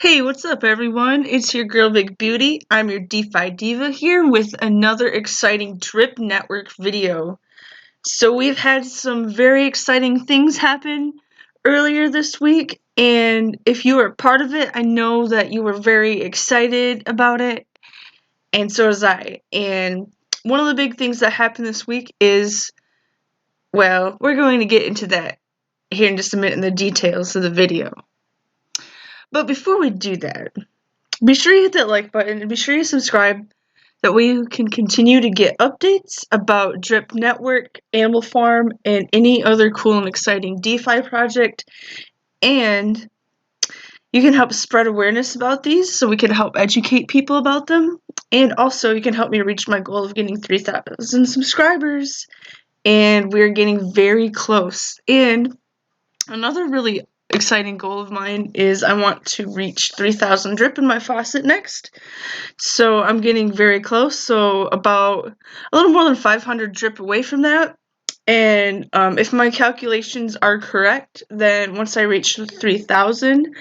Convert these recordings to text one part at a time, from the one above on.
Hey, what's up, everyone? It's your girl, Big Beauty. I'm your DeFi Diva here with another exciting Drip Network video. So we've had some very exciting things happen earlier this week, and if you were part of it, I know that you were very excited about it, and so was I. And one of the big things that happened this week is, well, we're going to get into that here in just a minute in the details of the video. But before we do that, be sure you hit that like button and be sure you subscribe. That way you can continue to get updates about Drip Network, Animal Farm, and any other cool and exciting DeFi project. And you can help spread awareness about these so we can help educate people about them. And also you can help me reach my goal of getting 3,000 subscribers. And we're getting very close. And another really exciting goal of mine is I want to reach 3,000 drip in my faucet next. So I'm getting very close, so about a little more than 500 drip away from that. And if my calculations are correct, then once I reach 3,000,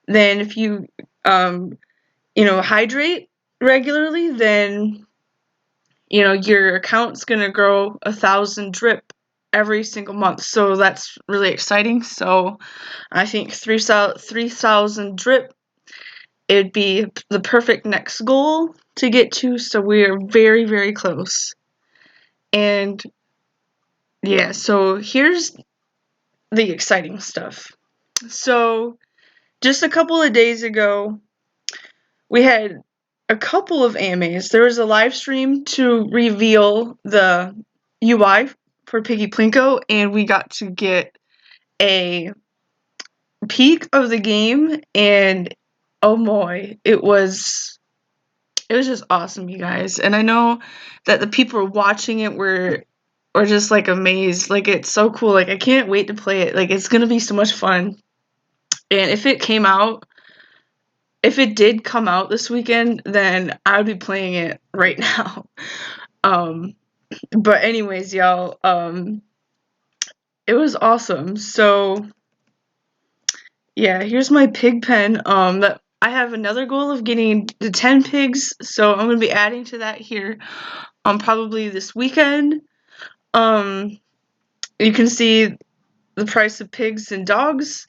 then if you hydrate regularly, then your account's gonna grow 1,000 drip every single month. So that's really exciting. So I think 3,000 drip, it'd be the perfect next goal to get to, so we're very, very close. And yeah, so here's the exciting stuff. So just a couple of days ago, we had a couple of AMAs. There was a live stream to reveal the UI for Piggy Plinko, and we got to get a peek of the game, and oh boy, it was just awesome, you guys. And I know that the people watching it were just like amazed. Like, it's so cool. Like, I can't wait to play it. Like, it's gonna be so much fun. And if it did come out this weekend, then I would be playing it right now. But anyways, y'all, it was awesome. So yeah, here's my pig pen. That I have another goal of getting to 10 pigs, so I'm gonna be adding to that here probably this weekend. You can see the price of pigs and dogs.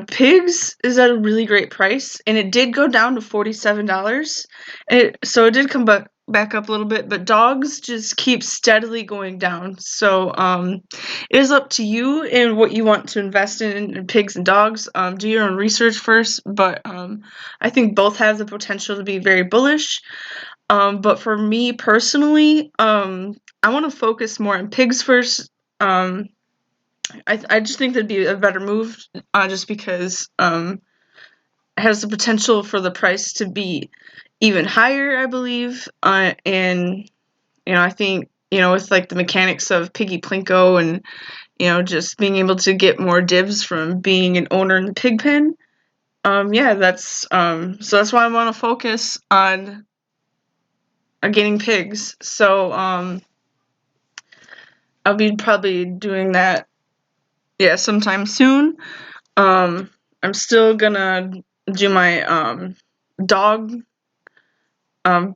Pigs is at a really great price, and it did go down to $47. So it did come back up a little bit, but dogs just keep steadily going down. So it is up to you and what you want to invest in pigs and dogs. Do your own research first, but I think both have the potential to be very bullish. But for me personally, I want to focus more on pigs first. I just think that'd be a better move, just because it has the potential for the price to be even higher, I believe. And I think with like the mechanics of Piggy Plinko and just being able to get more dibs from being an owner in the pig pen. Yeah, that's so that's why I want to focus on getting pigs. So I'll be probably doing that, yeah, sometime soon. I'm still gonna do my dog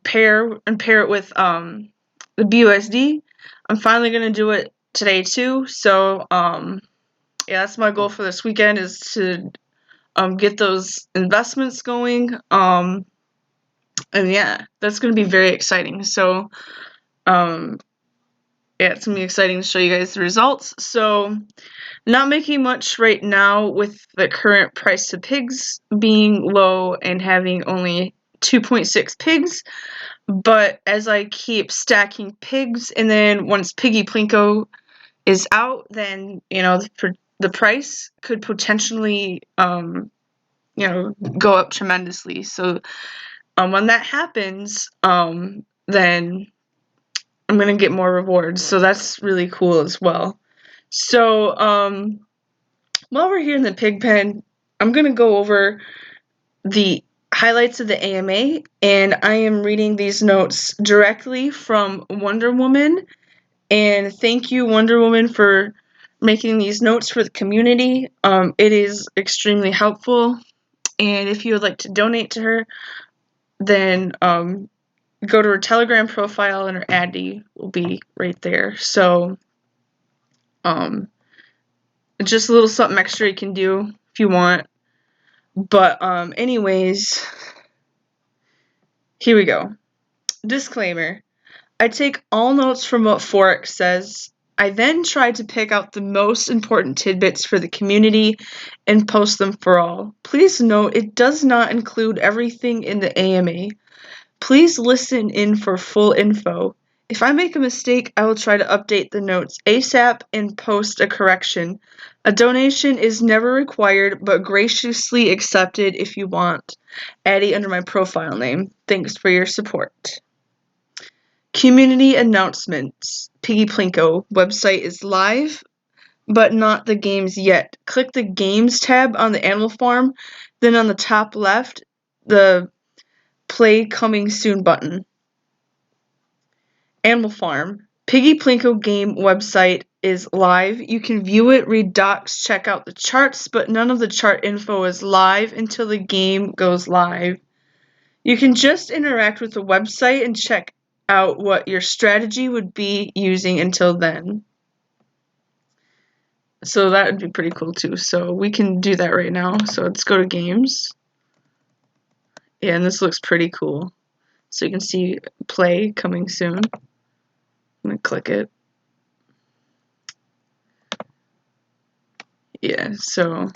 pair it with the BUSD. I'm finally gonna do it today too. So yeah, that's my goal for this weekend, is to get those investments going. And yeah, that's gonna be very exciting. So yeah, it's gonna be exciting to show you guys the results. So not making much right now with the current price of pigs being low and having only 2.6 pigs. But as I keep stacking pigs, and then once Piggy Plinko is out, then the price could potentially go up tremendously. So when that happens, then I'm gonna get more rewards. So that's really cool as well. So while we're here in the pig pen, I'm going to go over the highlights of the AMA, and I am reading these notes directly from Wonder Woman. And thank you, Wonder Woman, for making these notes for the community. It is extremely helpful, and if you would like to donate to her, then go to her Telegram profile and her ID will be right there. So just a little something extra you can do if you want. But anyways, here we go. Disclaimer. I take all notes from what forex says. I then try to pick out the most important tidbits for the community and post them for all. Please note it does not include everything in the AMA. Please listen in for full info. If I make a mistake, I will try to update the notes ASAP and post a correction. A donation is never required, but graciously accepted if you want. Addie under my profile name. Thanks for your support. Community announcements. Piggy Plinko website is live, but not the games yet. Click the games tab on the animal farm, then on the top left, the play coming soon button. Animal Farm. Piggy Plinko game website is live. You can view it, read docs, check out the charts, but none of the chart info is live until the game goes live. You can just interact with the website and check out what your strategy would be using until then. So that would be pretty cool too. So we can do that right now. So let's go to games. Yeah, and this looks pretty cool. So you can see play coming soon. I'm gonna click it. Yeah, so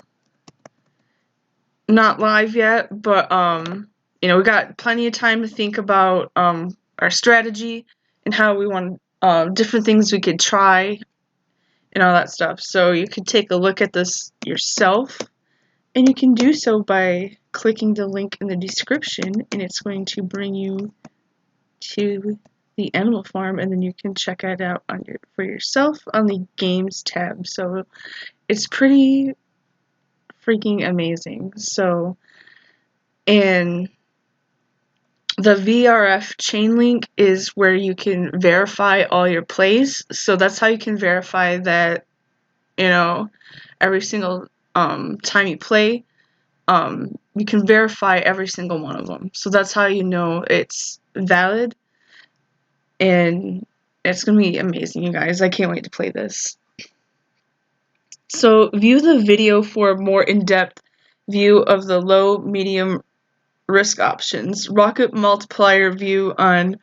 not live yet, but we got plenty of time to think about our strategy and how we want different things we could try and all that stuff. So you could take a look at this yourself, and you can do so by clicking the link in the description, and it's going to bring you to the animal farm, and then you can check it out for yourself on the games tab. So it's pretty freaking amazing. So, and the VRF chain link is where you can verify all your plays. So that's how you can verify that, every single time you play, you can verify every single one of them. So that's how you know it's valid. And it's going to be amazing, you guys. I can't wait to play this. So view the video for a more in-depth view of the low, medium risk options. Rocket multiplier view on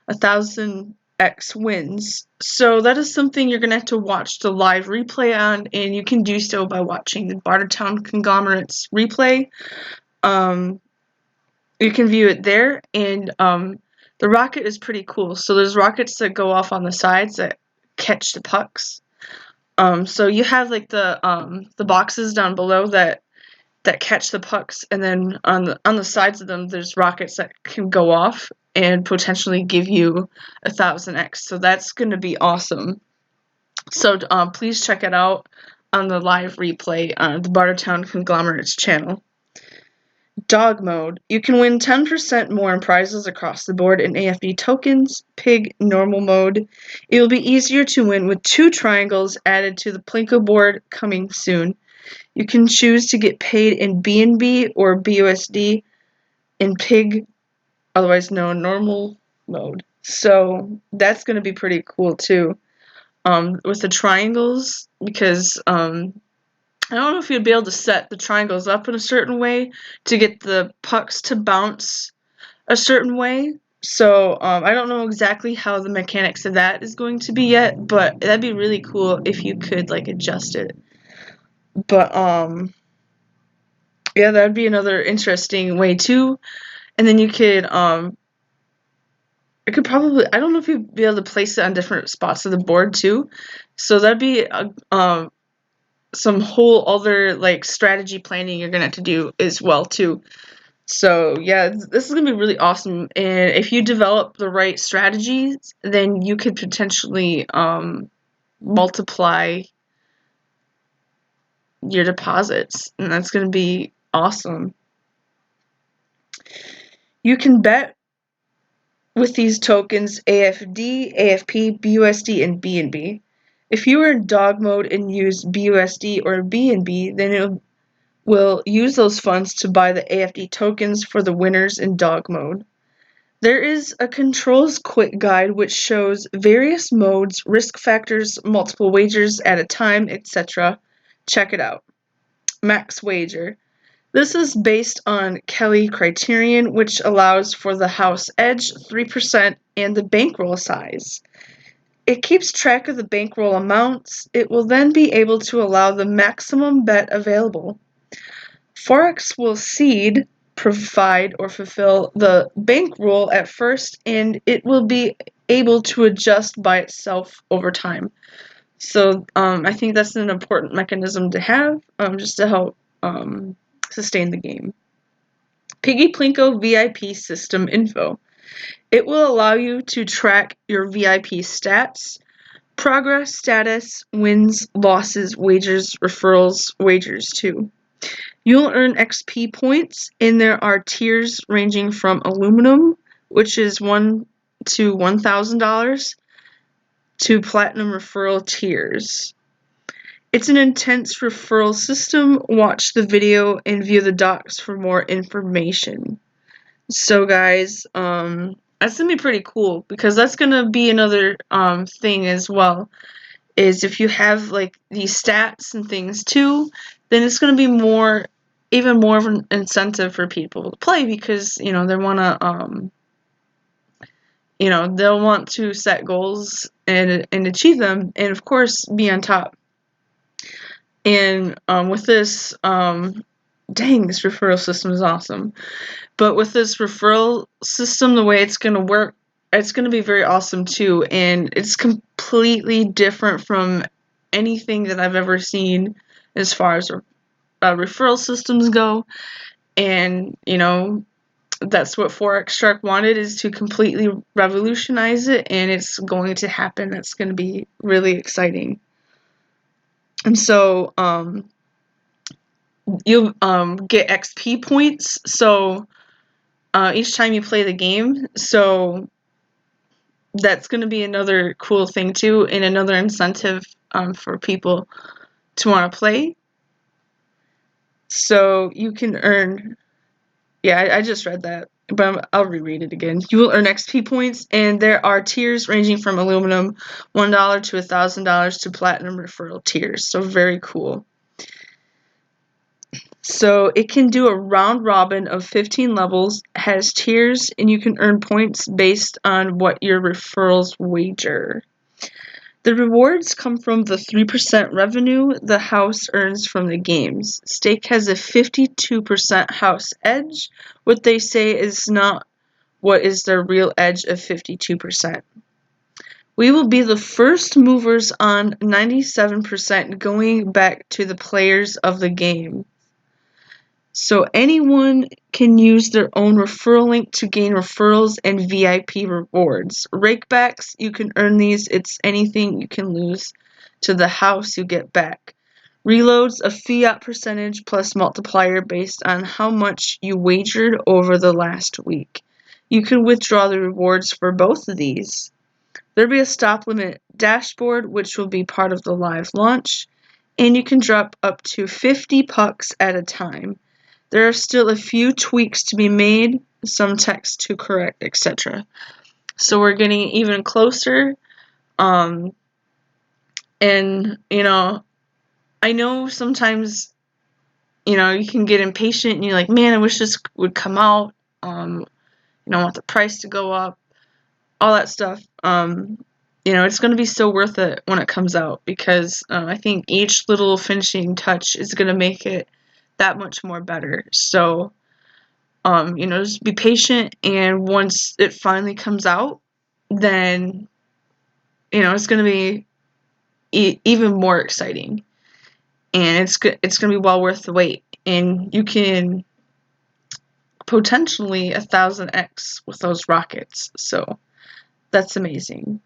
1000x wins. So that is something you're going to have to watch the live replay on, and you can do so by watching the Bartertown Conglomerates replay. You can view it there, and the rocket is pretty cool. So there's rockets that go off on the sides that catch the pucks. So you have like the boxes down below that catch the pucks, and then on the sides of them there's rockets that can go off and potentially give you 1000x. So that's going to be awesome. So please check it out on the live replay on the Bartertown Conglomerates channel. Dog mode. You can win 10% more in prizes across the board in AFB tokens. Pig normal mode. It will be easier to win with 2 triangles added to the Plinko board coming soon. You can choose to get paid in BNB or BUSD in Pig, otherwise known normal mode. So that's going to be pretty cool too. With the triangles, because I don't know if you'd be able to set the triangles up in a certain way to get the pucks to bounce a certain way. So I don't know exactly how the mechanics of that is going to be yet, but that'd be really cool if you could like adjust it. But yeah, that'd be another interesting way too. And then you could it could probably, I don't know if you'd be able to place it on different spots of the board too. So that'd be some whole other like strategy planning you're gonna have to do as well too. So yeah, this is gonna be really awesome. And if you develop the right strategies, then you could potentially multiply your deposits, and that's gonna be awesome. You can bet with these tokens AFD, AFP, BUSD, and BNB. If you are in dog mode and use BUSD or BNB, then it will use those funds to buy the AFD tokens for the winners in dog mode. There is a controls quick guide which shows various modes, risk factors, multiple wagers at a time, etc. Check it out. Max wager. This is based on Kelly criterion, which allows for the house edge, 3%, and the bankroll size. It keeps track of the bankroll amounts. It will then be able to allow the maximum bet available. Forex will seed, provide, or fulfill the bankroll at first, and it will be able to adjust by itself over time. So I think that's an important mechanism to have, just to help sustain the game. Piggy Plinko VIP system info. It will allow you to track your VIP stats, progress, status, wins, losses, wagers, referrals, wagers too. You'll earn XP points, and there are tiers ranging from aluminum, which is $1 to $1,000, to platinum referral tiers. It's an intense referral system. Watch the video and view the docs for more information. So guys, that's gonna be pretty cool, because that's gonna be another thing as well, is if you have like these stats and things too, then it's gonna be even more of an incentive for people to play, because they wanna they'll want to set goals and achieve them, and of course be on top. And with this, dang, this referral system is awesome. But with this referral system, the way it's going to work, it's going to be very awesome too. And it's completely different from anything that I've ever seen as far as referral systems go. And, that's what Forex Shark wanted, is to completely revolutionize it. And it's going to happen. That's going to be really exciting. And so, you'll get XP points, so each time you play the game, so that's going to be another cool thing too, and another incentive for people to want to play. So you can earn, I just read that, but I'll reread it again. You will earn XP points, and there are tiers ranging from aluminum, $1 to $1,000, to platinum referral tiers, so very cool. So it can do a round robin of 15 levels, has tiers, and you can earn points based on what your referrals wager. The rewards come from the 3% revenue the house earns from the games. Stake has a 52% house edge. What they say is not what is their real edge of 52%. We will be the first movers on 97%, going back to the players of the game. So anyone can use their own referral link to gain referrals and VIP rewards. Rakebacks, you can earn these. It's anything you can lose to the house you get back. Reloads, a fiat percentage plus multiplier based on how much you wagered over the last week. You can withdraw the rewards for both of these. There'll be a stop limit dashboard, which will be part of the live launch, and you can drop up to 50 pucks at a time. There are still a few tweaks to be made, some text to correct, etc. So we're getting even closer. And, I know sometimes, you can get impatient and you're like, man, I wish this would come out. I want the price to go up, all that stuff. It's going to be so worth it when it comes out, because I think each little finishing touch is going to make it that much more better. So, just be patient, and once it finally comes out, then, it's going to be even more exciting, and it's going to be well worth the wait, and you can potentially 1,000x with those rockets, so that's amazing.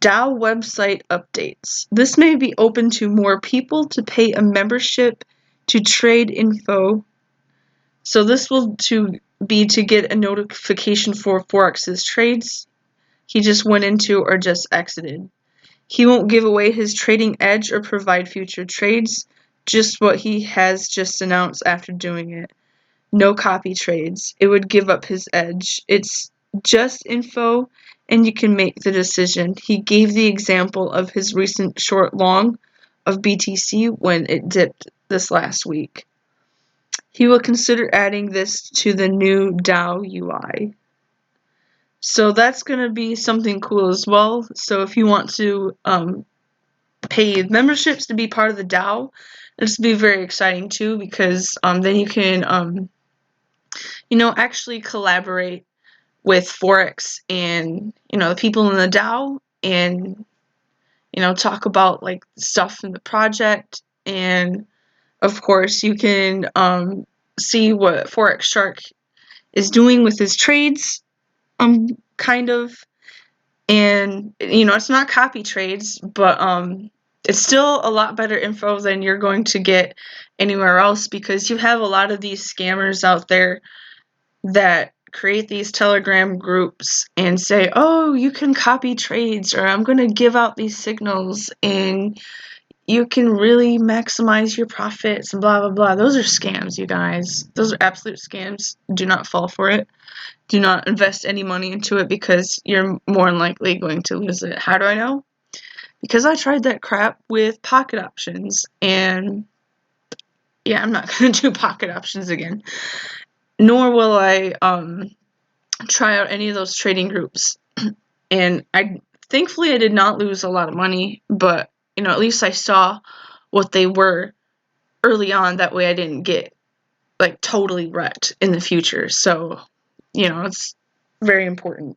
DAO website updates. This may be open to more people to pay a membership to trade info. So this will be to get a notification for Forex's trades he just went into or just exited. He won't give away his trading edge or provide future trades, just what he has just announced after doing it. No copy trades. It would give up his edge. It's just info, and you can make the decision. He gave the example of his recent short long of BTC when it dipped this last week. He will consider adding this to the new DAO UI. So that's going to be something cool as well. So if you want to pay memberships to be part of the DAO, this will be very exciting too, because then you can actually collaborate with forex and the people in the DAO, and talk about like stuff in the project. And of course you can see what Forex Shark is doing with his trades, kind of. And it's not copy trades, but it's still a lot better info than you're going to get anywhere else, because you have a lot of these scammers out there that create these Telegram groups and say, oh, you can copy trades, or I'm going to give out these signals and you can really maximize your profits and blah, blah, blah. Those are scams, you guys. Those are absolute scams. Do not fall for it. Do not invest any money into it, because you're more than likely going to lose it. How do I know? Because I tried that crap with pocket options, and yeah, I'm not going to do pocket options again. Nor will I try out any of those trading groups. And thankfully I did not lose a lot of money, but at least I saw what they were early on. That way I didn't get like totally wrecked in the future. So it's very important,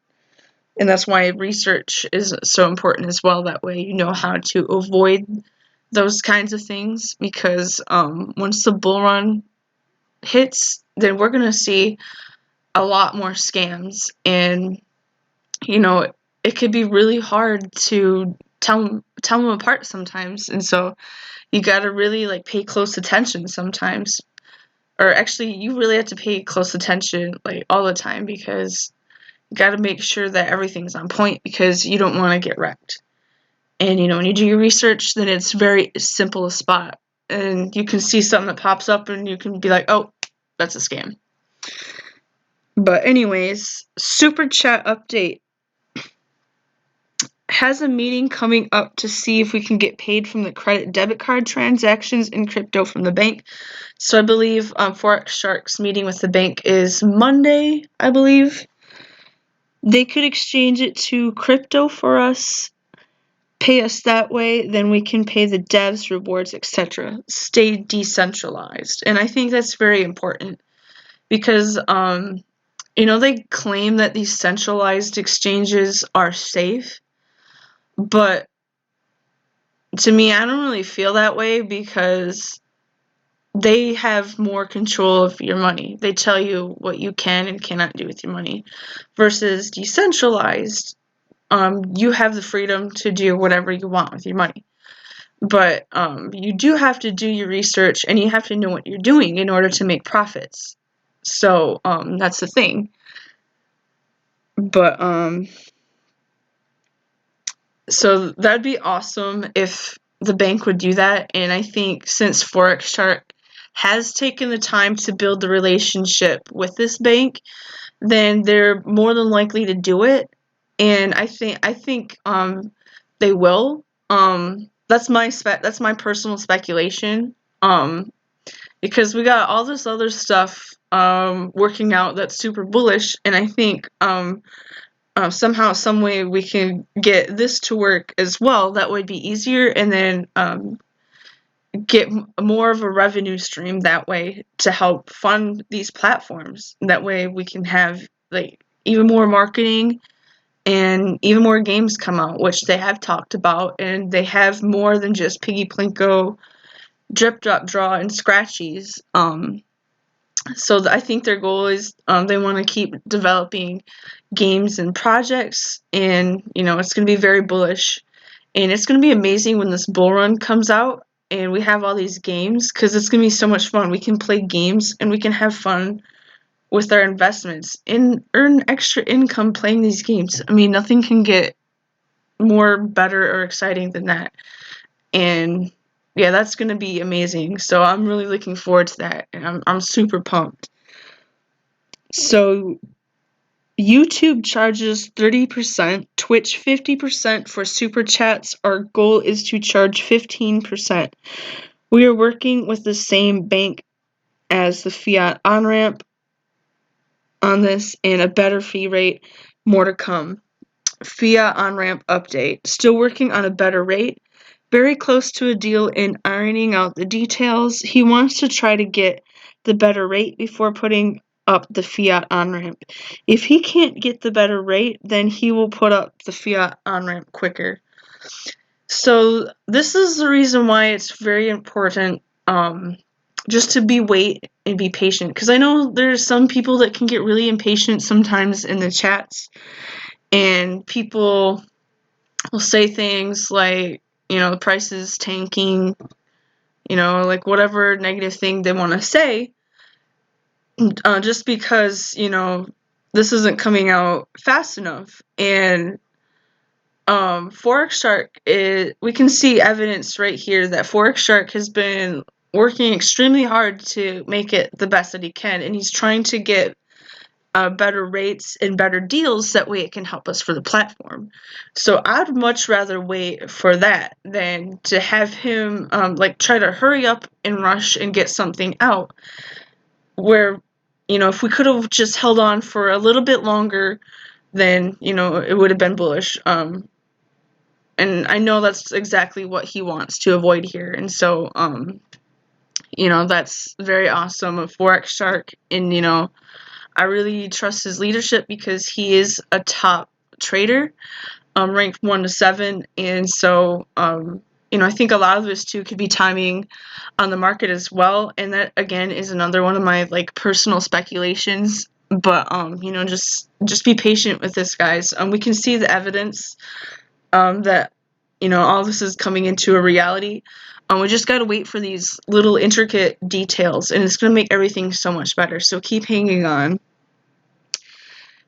and that's why research is so important as well. That way you know how to avoid those kinds of things, because once the bull run hits, then we're gonna see a lot more scams, and it could be really hard to tell them apart sometimes. And so you got to really like pay close attention sometimes, or actually you really have to pay close attention like all the time, because you got to make sure that everything's on point, because you don't want to get wrecked. And when you do your research, then it's very simple to spot, and you can see something that pops up and you can be like, oh, that's a scam. But anyways, super chat update. Has a meeting coming up to see if we can get paid from the credit debit card transactions in crypto from the bank. So I believe Forex Shark's meeting with the bank is Monday, I believe. They could exchange it to crypto for us, pay us that way, then we can pay the devs, rewards, etc. Stay decentralized. And I think that's very important, because they claim that these centralized exchanges are safe, but to me, I don't really feel that way, because they have more control of your money. They tell you what you can and cannot do with your money. Versus decentralized, you have the freedom to do whatever you want with your money. But you do have to do your research, and you have to know what you're doing in order to make profits. So that's the thing. But so that'd be awesome if the bank would do that. And I think since Forex Shark has taken the time to build the relationship with this bank, then they're more than likely to do it. And I think they will. That's my personal speculation. Because we got all this other stuff working out that's super bullish, and I think somehow, some way we can get this to work as well. That would be easier, and then get more of a revenue stream that way to help fund these platforms. That way we can have like even more marketing and even more games come out, which they have talked about, and they have more than just Piggy Plinko, Drip, Drop, Draw, and Scratchies. So I think their goal is they want to keep developing games and projects, and it's going to be very bullish, and it's going to be amazing when this bull run comes out and we have all these games, because it's going to be so much fun. We can play games and we can have fun with our investments and earn extra income playing these games. I mean, nothing can get more better or exciting than that. And yeah, that's going to be amazing. So I'm really looking forward to that, and I'm super pumped. So YouTube charges 30%, Twitch 50% for super chats. Our goal is to charge 15%. We are working with the same bank as the fiat on-ramp on this, and a better fee rate, more to come. Fiat on-ramp update. Still working on a better rate. Very close to a deal in ironing out the details. He wants to try to get the better rate before putting up the fiat on-ramp. If he can't get the better rate, then he will put up the fiat on-ramp quicker. So this is the reason why it's very important just to wait and be patient, because I know there's some people that can get really impatient sometimes in the chats, and people will say things like, the price is tanking, like whatever negative thing they want to say, just because, this isn't coming out fast enough. And Forex Shark, we can see evidence right here that Forex Shark has been working extremely hard to make it the best that he can, and he's trying to get better rates and better deals. That way it can help us for the platform. So I'd much rather wait for that than to have him try to hurry up and rush and get something out where, if we could have just held on for a little bit longer, then, it would have been bullish. And I know that's exactly what he wants to avoid here. And so, that's very awesome of Forex Shark. And, I really trust his leadership because he is a top trader, ranked 1 to 7. And so, I think a lot of this too could be timing on the market as well. And that, again, is another one of my personal speculations. But, just be patient with this, guys. We can see the evidence that, all this is coming into a reality. We just got to wait for these little intricate details, and it's going to make everything so much better. So keep hanging on.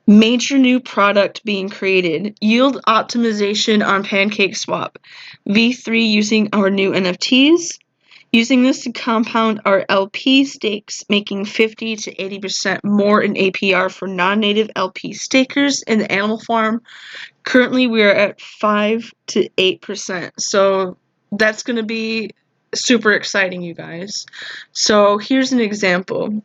Major new product being created. Yield optimization on PancakeSwap. V3 using our new NFTs. Using this to compound our LP stakes, making 50 to 80% more in APR for non-native LP stakers in the animal farm. Currently, we are at 5 to 8%. So that's going to be super exciting, you guys. So here's an example.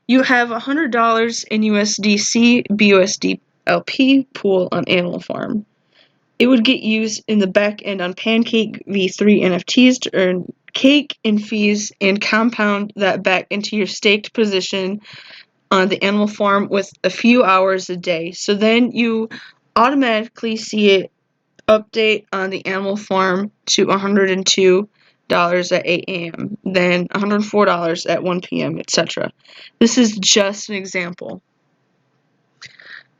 You have $100 in USDC BUSD LP pool on Animal Farm. It would get used in the back end on Pancake V3 NFTs to earn cake and fees and compound that back into your staked position on the Animal Farm with a few hours a day. So then you automatically see it update on the Animal Farm to $102 at 8 a.m., then $104 at 1 p.m., etc. This is just an example.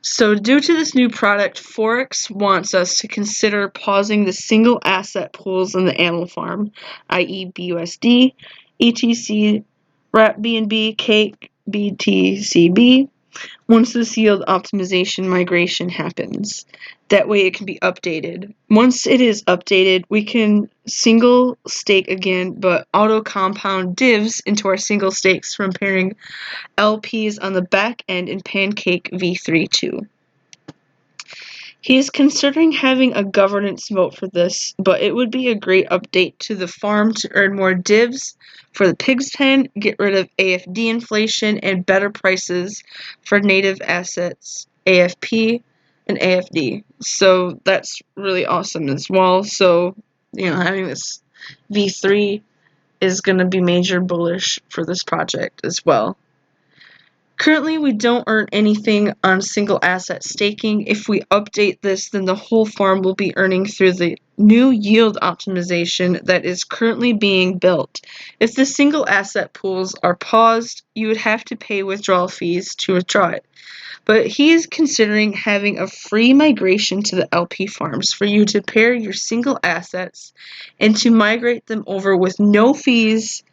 So due to this new product, Forex wants us to consider pausing the single asset pools in the Animal Farm, i.e. BUSD, ETC, Wrap BNB, Cake, BTCB, once this yield optimization migration happens. That way it can be updated. Once it is updated, we can single stake again, but auto compound divs into our single stakes from pairing LPs on the back end in Pancake V3 too. He is considering having a governance vote for this, but it would be a great update to the farm to earn more divs for the pig's pen, get rid of AFD inflation, and better prices for native assets, AFP and AFD. So that's really awesome as well. So, having this V3 is going to be major bullish for this project as well. Currently, we don't earn anything on single asset staking. If we update this, then the whole farm will be earning through the new yield optimization that is currently being built. If the single asset pools are paused, you would have to pay withdrawal fees to withdraw it. But he is considering having a free migration to the LP farms for you to pair your single assets and to migrate them over with no fees.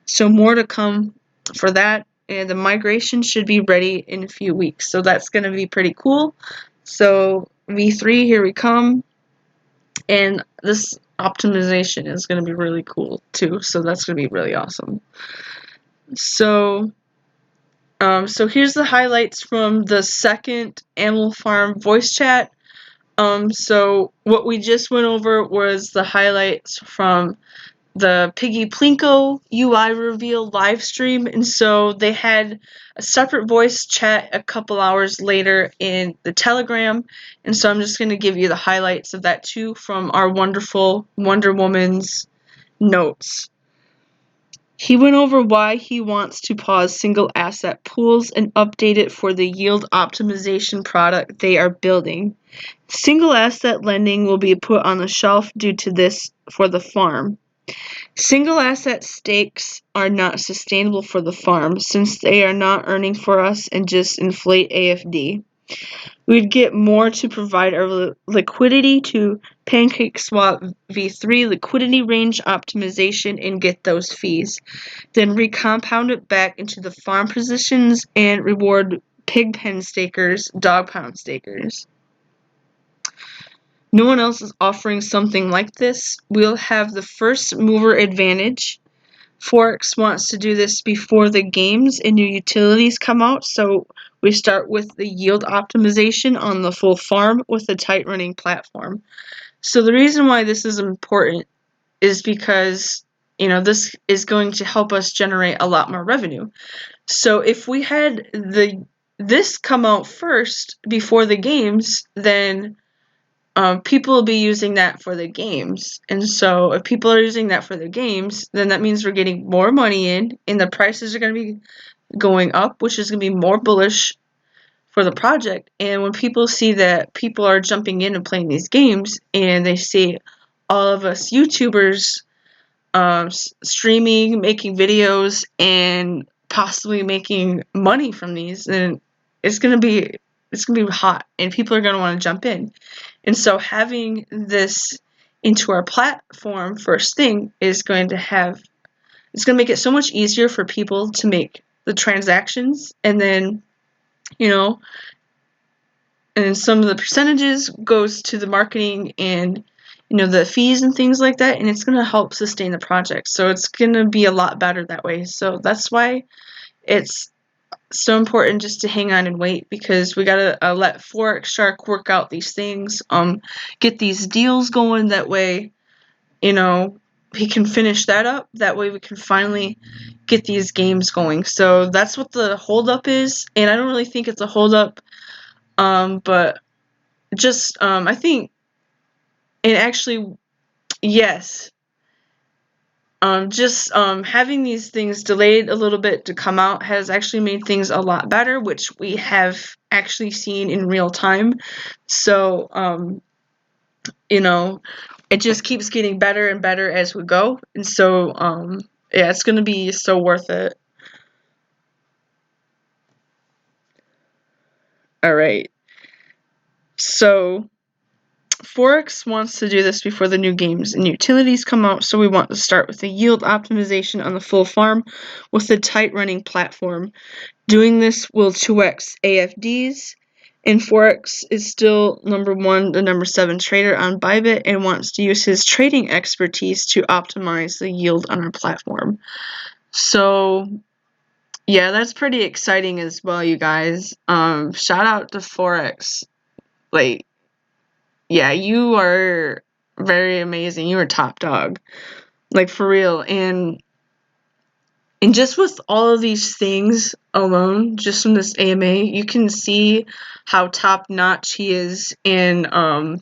So more to come for that. And the migration should be ready in a few weeks. So that's going to be pretty cool. So V3, here we come. And this optimization is going to be really cool too, so that's going to be really awesome. So here's the highlights from the second Animal Farm voice chat. So what we just went over was the highlights from the Piggy Plinko UI reveal live stream, and so they had a separate voice chat a couple hours later in the Telegram, and so I'm just going to give you the highlights of that too from our wonderful Wonder Woman's notes. He went over why he wants to pause single asset pools and update it for the yield optimization product they are building. Single asset lending will be put on the shelf due to this for the farm. Single asset stakes are not sustainable for the farm since they are not earning for us and just inflate AFD. We'd get more to provide our liquidity to PancakeSwap v3 liquidity range optimization and get those fees. Then recompound it back into the farm positions and reward pig pen stakers, dog pound stakers. No one else is offering something like this. We'll have the first mover advantage. Forex wants to do this before the games and new utilities come out, so we start with the yield optimization on the full farm with a tight running platform. So the reason why this is important is because, this is going to help us generate a lot more revenue. So if we had this come out first before the games, then people will be using that for the games. And so if people are using that for the games, then that means we're getting more money in and the prices are going to be going up, which is going to be more bullish for the project. And when people see that people are jumping in and playing these games and they see all of us YouTubers streaming, making videos, and possibly making money from these, then it's gonna be hot, and people are gonna want to jump in. And so having this into our platform first thing is going to make it so much easier for people to make the transactions, and then and some of the percentages goes to the marketing and the fees and things like that, and it's going to help sustain the project. So it's going to be a lot better that way. So that's why it's so important just to hang on and wait, because we got to let Forex Shark work out these things, get these deals going. That way, he can finish that up. That way we can finally get these games going. So that's what the holdup is, and I don't really think it's a holdup, but just I think, and actually, yes, just having these things delayed a little bit to come out has actually made things a lot better, which we have actually seen in real time. So it just keeps getting better and better as we go, and so yeah, it's gonna be so worth it. All right, so Forex wants to do this before the new games and utilities come out, so we want to start with the yield optimization on the full farm with a tight running platform. Doing this will 2x AFDs, and Forex is still the number 7 trader on Bybit, and wants to use his trading expertise to optimize the yield on our platform. So yeah, that's pretty exciting as well, you guys. Shout out to Forex. Like, yeah, you are very amazing. You are top dog. Like, for real. And just with all of these things alone, just from this AMA, you can see how top notch he is. And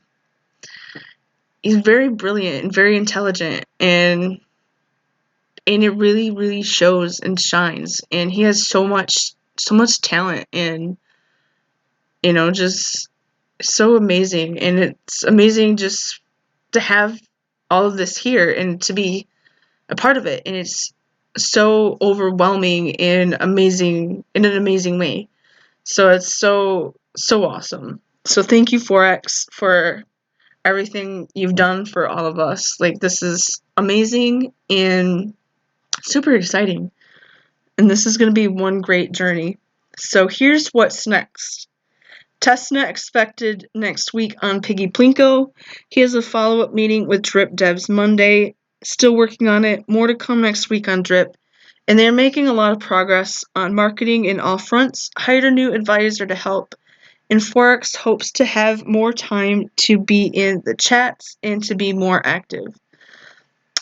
he's very brilliant and very intelligent, and it really, really shows and shines. And he has so much talent, and just so amazing. And it's amazing just to have all of this here and to be a part of it, and it's so overwhelming and amazing in an amazing way. So it's so awesome. So thank you, Forex, for everything you've done for all of us. Like, this is amazing and super exciting, and this is going to be one great journey. So here's what's next. Testnet expected next week on Piggy Plinko. He has a follow-up meeting with Drip Devs Monday. Still working on it. More to come next week on Drip. And they're making a lot of progress on marketing in all fronts. Hired a new advisor to help. And forex hopes to have more time to be in the chats and to be more active.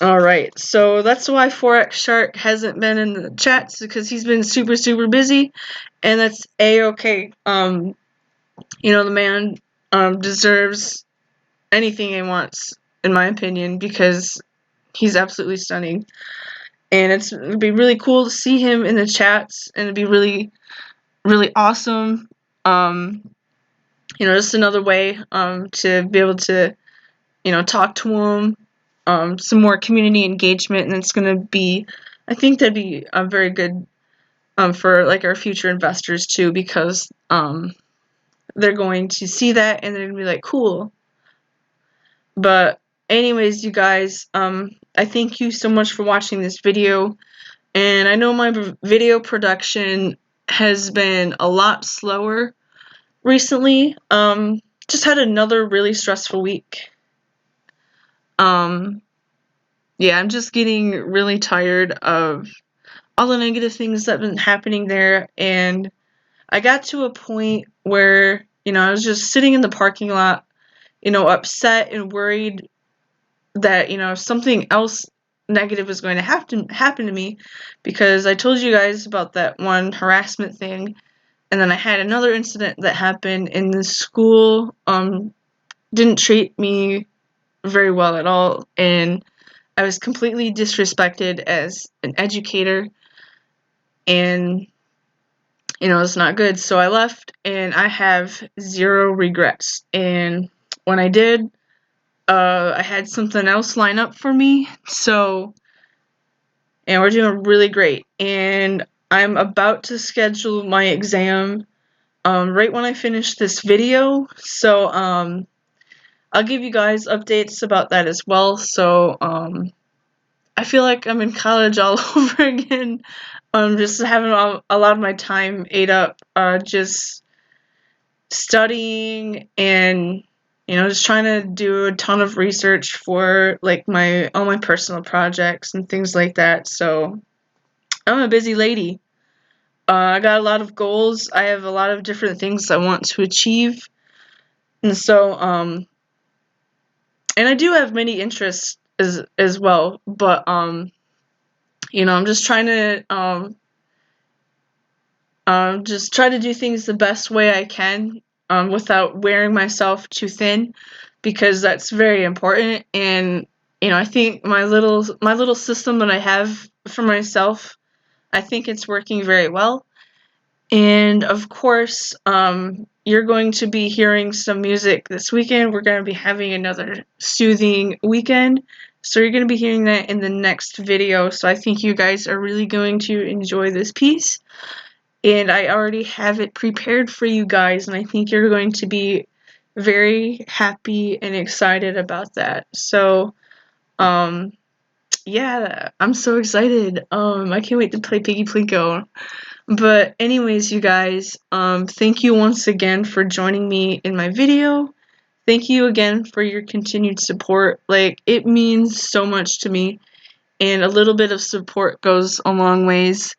Alright, so that's why Forex Shark hasn't been in the chats, because he's been super busy, and that's A-okay. The man deserves anything he wants, in my opinion, because he's absolutely stunning. And it'd be really cool to see him in the chats, and it'd be really awesome. Just another way to be able to, talk to him, some more community engagement, and it's gonna be, I think that'd be very good for like our future investors too, because they're going to see that and they're gonna be like, cool. But anyways, you guys, I thank you so much for watching this video, and I know my video production has been a lot slower recently. Just had another really stressful week. Yeah, I'm just getting really tired of all the negative things that have been happening there, and I got to a point where, I was just sitting in the parking lot, upset and worried that, something else negative was going to happen to me, because I told you guys about that one harassment thing, and then I had another incident that happened in the school, didn't treat me very well at all, and I was completely disrespected as an educator, and it's not good. So I left, and I have zero regrets. And when I did, I had something else line up for me. And we're doing really great. And I'm about to schedule my exam right when I finish this video. So I'll give you guys updates about that as well. So I feel like I'm in college all over again. Just having a lot of my time ate up, just studying and just trying to do a ton of research for like all my personal projects and things like that. So I'm a busy lady. I got a lot of goals. I have a lot of different things I want to achieve, and so and I do have many interests as well. But I'm just trying to just try to do things the best way I can, without wearing myself too thin, because that's very important. And I think my little system that I have for myself, I think it's working very well. And of course, you're going to be hearing some music this weekend. We're going to be having another soothing weekend, so you're going to be hearing that in the next video. So I think you guys are really going to enjoy this piece. And I already have it prepared for you guys, and I think you're going to be very happy and excited about that. So, yeah, I'm so excited. I can't wait to play Piggy Plinko. But anyways, you guys, thank you once again for joining me in my video. Thank you again for your continued support. Like, it means so much to me, and a little bit of support goes a long ways.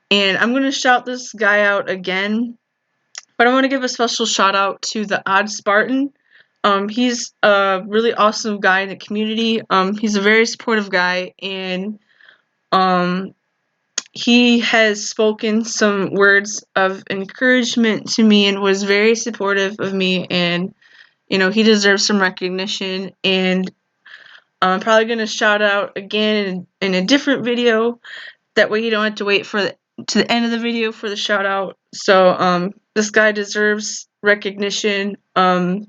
And I'm going to shout this guy out again, but I want to give a special shout out to the Odd Spartan. He's a really awesome guy in the community. He's a very supportive guy, and he has spoken some words of encouragement to me and was very supportive of me, and he deserves some recognition. And I'm probably going to shout out again in a different video. That way you don't have to wait to the end of the video for the shout out. So this guy deserves recognition. And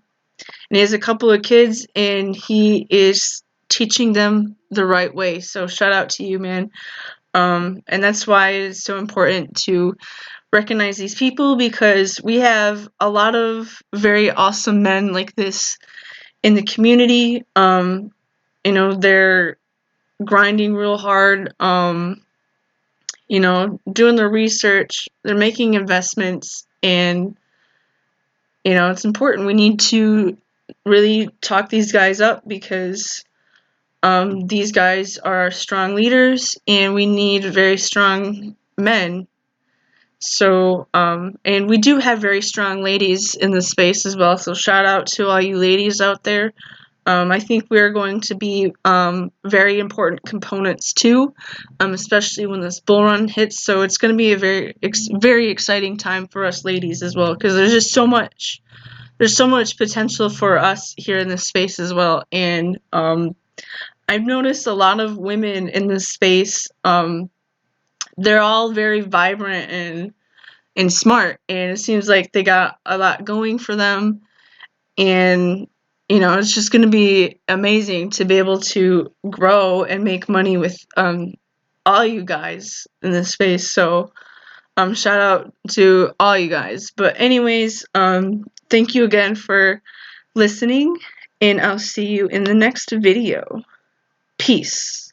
he has a couple of kids, and he is teaching them the right way. So shout out to you, man. And that's why it's so important to recognize these people, because we have a lot of very awesome men like this in the community. They're grinding real hard. Doing their research, they're making investments, and you know, it's important. We need to really talk these guys up because these guys are strong leaders and we need very strong men. So, and we do have very strong ladies in this space as well. So shout out to all you ladies out there. I think we're going to be very important components too, especially when this bull run hits. So it's going to be a very exciting time for us ladies as well, because there's just so much. There's so much potential for us here in this space as well. And I've noticed a lot of women in this space. They're all very vibrant and smart, and it seems like they got a lot going for them. And you know, it's just going to be amazing to be able to grow and make money with all you guys in this space. So shout out to all you guys. But anyways, thank you again for listening, and I'll see you in the next video. Peace.